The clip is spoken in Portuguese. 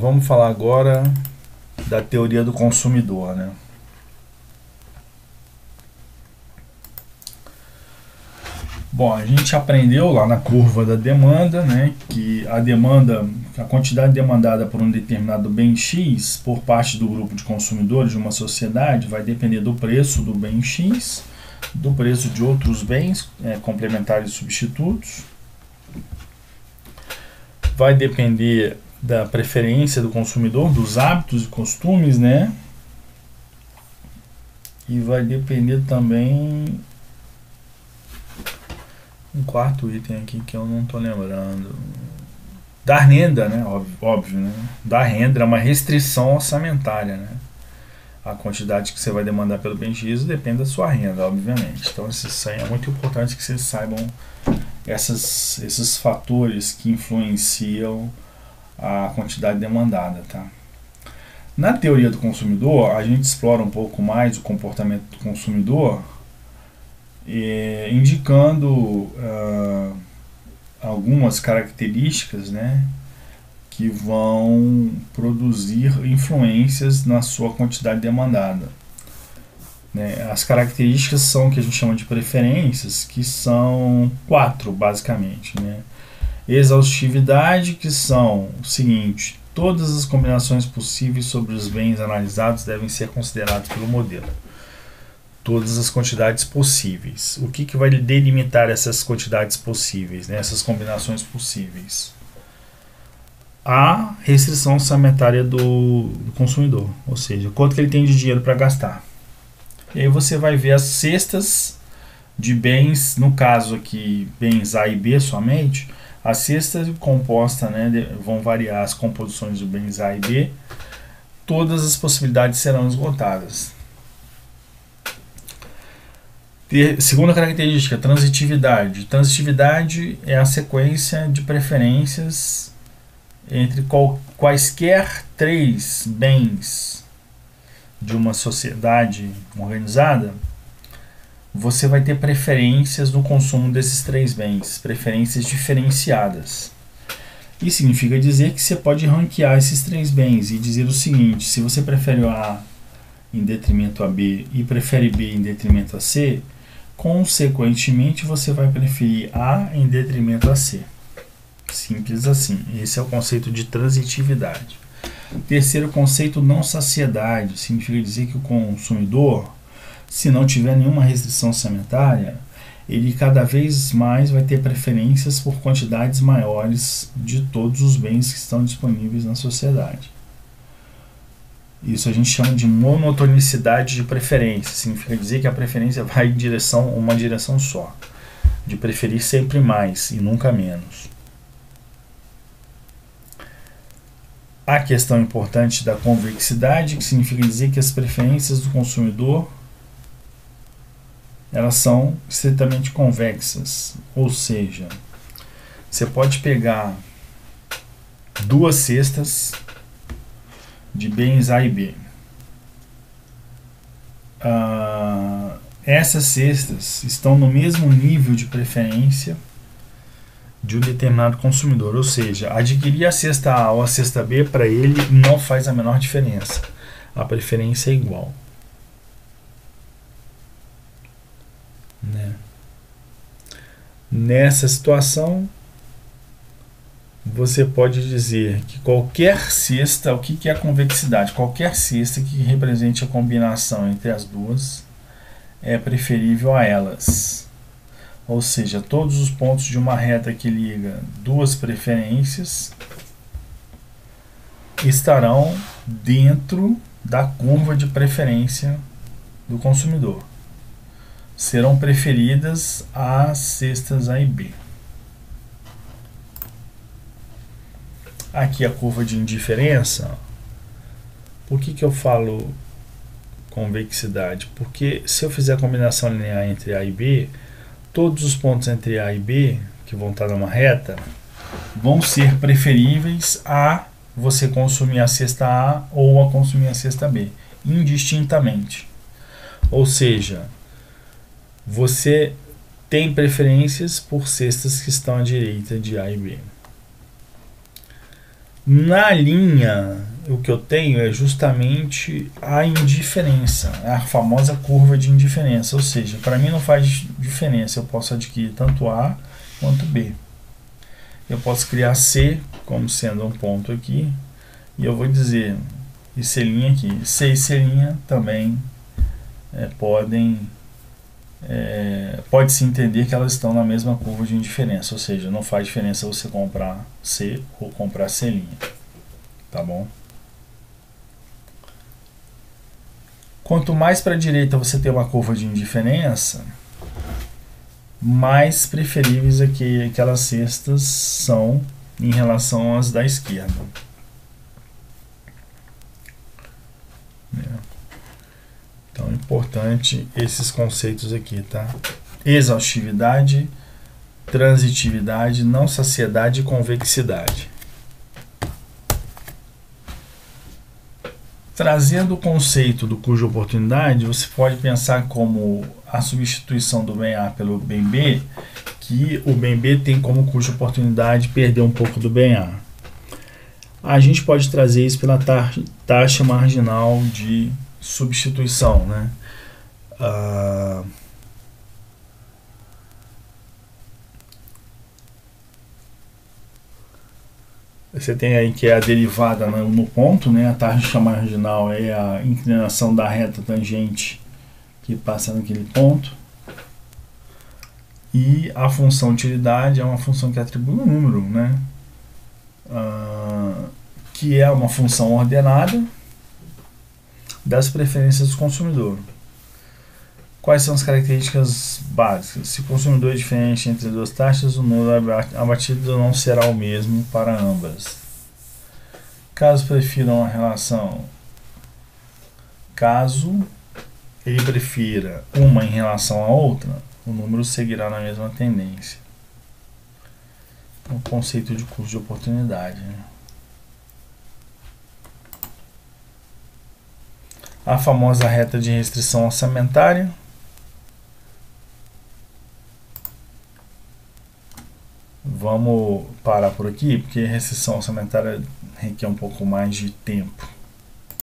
Vamos falar agora da teoria do consumidor, né? Bom, a gente aprendeu lá na curva da demanda, né, que a quantidade demandada por um determinado bem X por parte do grupo de consumidores de uma sociedade vai depender do preço do bem X, do preço de outros bens complementares e substitutos, vai depender da preferência do consumidor, dos hábitos e costumes, né, e vai depender também um quarto item aqui que eu não estou lembrando. Da renda, né? Óbvio, né? Da renda é uma restrição orçamentária, né? A quantidade que você vai demandar pelo bem X depende da sua renda, obviamente. Então isso aí é muito importante que vocês saibam esses fatores que influenciam a quantidade demandada, tá? Na teoria do consumidor, a gente explora um pouco mais o comportamento do consumidor, indicando algumas características, né, que vão produzir influências na sua quantidade demandada. Né? As características são o que a gente chama de preferências, que são 4 basicamente. Né? Exaustividade, que são o seguinte: todas as combinações possíveis sobre os bens analisados devem ser consideradas pelo modelo. Todas as quantidades possíveis. O que vai delimitar essas quantidades possíveis, né? Essas combinações possíveis? A restrição orçamentária do consumidor, ou seja, quanto que ele tem de dinheiro para gastar. E aí você vai ver as cestas de bens, no caso aqui, bens A e B somente, a cesta composta, né, vão variar as composições de bens A e B, todas as possibilidades serão esgotadas. Segunda característica, transitividade. Transitividade é a sequência de preferências entre quaisquer 3 bens de uma sociedade organizada. Você vai ter preferências no consumo desses 3 bens, preferências diferenciadas. Isso significa dizer que você pode ranquear esses 3 bens e dizer o seguinte: se você prefere A em detrimento a B e prefere B em detrimento a C, consequentemente você vai preferir A em detrimento a C. Simples assim. Esse é o conceito de transitividade. Terceiro conceito, não saciedade. Significa dizer que o consumidor, se não tiver nenhuma restrição orçamentária, ele cada vez mais vai ter preferências por quantidades maiores de todos os bens que estão disponíveis na sociedade. Isso a gente chama de monotonicidade de preferência. Significa dizer que a preferência vai em uma direção só, de preferir sempre mais e nunca menos. A questão importante da convexidade, que significa dizer que as preferências do consumidor, elas são estritamente convexas, ou seja, você pode pegar 2 cestas de bens A e B. Essas cestas estão no mesmo nível de preferência de um determinado consumidor, ou seja, adquirir a cesta A ou a cesta B para ele não faz a menor diferença. A preferência é igual. Né? Nessa situação, você pode dizer que qualquer cesta, o que é a convexidade? Qualquer cesta que represente a combinação entre as duas é preferível a elas. Ou seja, todos os pontos de uma reta que liga 2 preferências estarão dentro da curva de preferência do consumidor. Serão preferidas as cestas A e B. Aqui a curva de indiferença. Por que eu falo convexidade? Porque se eu fizer a combinação linear entre A e B, todos os pontos entre A e B, que vão estar numa reta, vão ser preferíveis a você consumir a cesta A ou a consumir a cesta B, indistintamente. Ou seja, você tem preferências por cestas que estão à direita de A e B. Na linha, o que eu tenho é justamente a indiferença, a famosa curva de indiferença, ou seja, para mim não faz diferença, eu posso adquirir tanto A quanto B. Eu posso criar C como sendo um ponto aqui, e eu vou dizer, e C' aqui, C e C' também pode-se entender que elas estão na mesma curva de indiferença, ou seja, não faz diferença você comprar C ou comprar C', tá bom? Quanto mais para a direita você tem uma curva de indiferença, mais preferíveis aquelas cestas são em relação às da esquerda. Então é importante esses conceitos aqui, tá? Exaustividade, transitividade, não saciedade e convexidade. Trazendo o conceito do cuja oportunidade, você pode pensar como a substituição do bem A pelo bem B, que o bem B tem como cuja oportunidade perder um pouco do bem A. A gente pode trazer isso pela taxa marginal de substituição, né? Você tem aí que é a derivada no ponto, né? A taxa marginal é a inclinação da reta tangente que passa naquele ponto. E a função utilidade é uma função que atribui um número, né? Que é uma função ordenada das preferências do consumidor. Quais são as características básicas? Se o consumidor é diferente entre duas taxas, o número abatido não será o mesmo para ambas. Caso prefiram a relação, caso ele prefira uma em relação à outra, o número seguirá na mesma tendência. O conceito de custo de oportunidade, né? A famosa reta de restrição orçamentária. Vamos parar por aqui, porque a restrição orçamentária requer um pouco mais de tempo.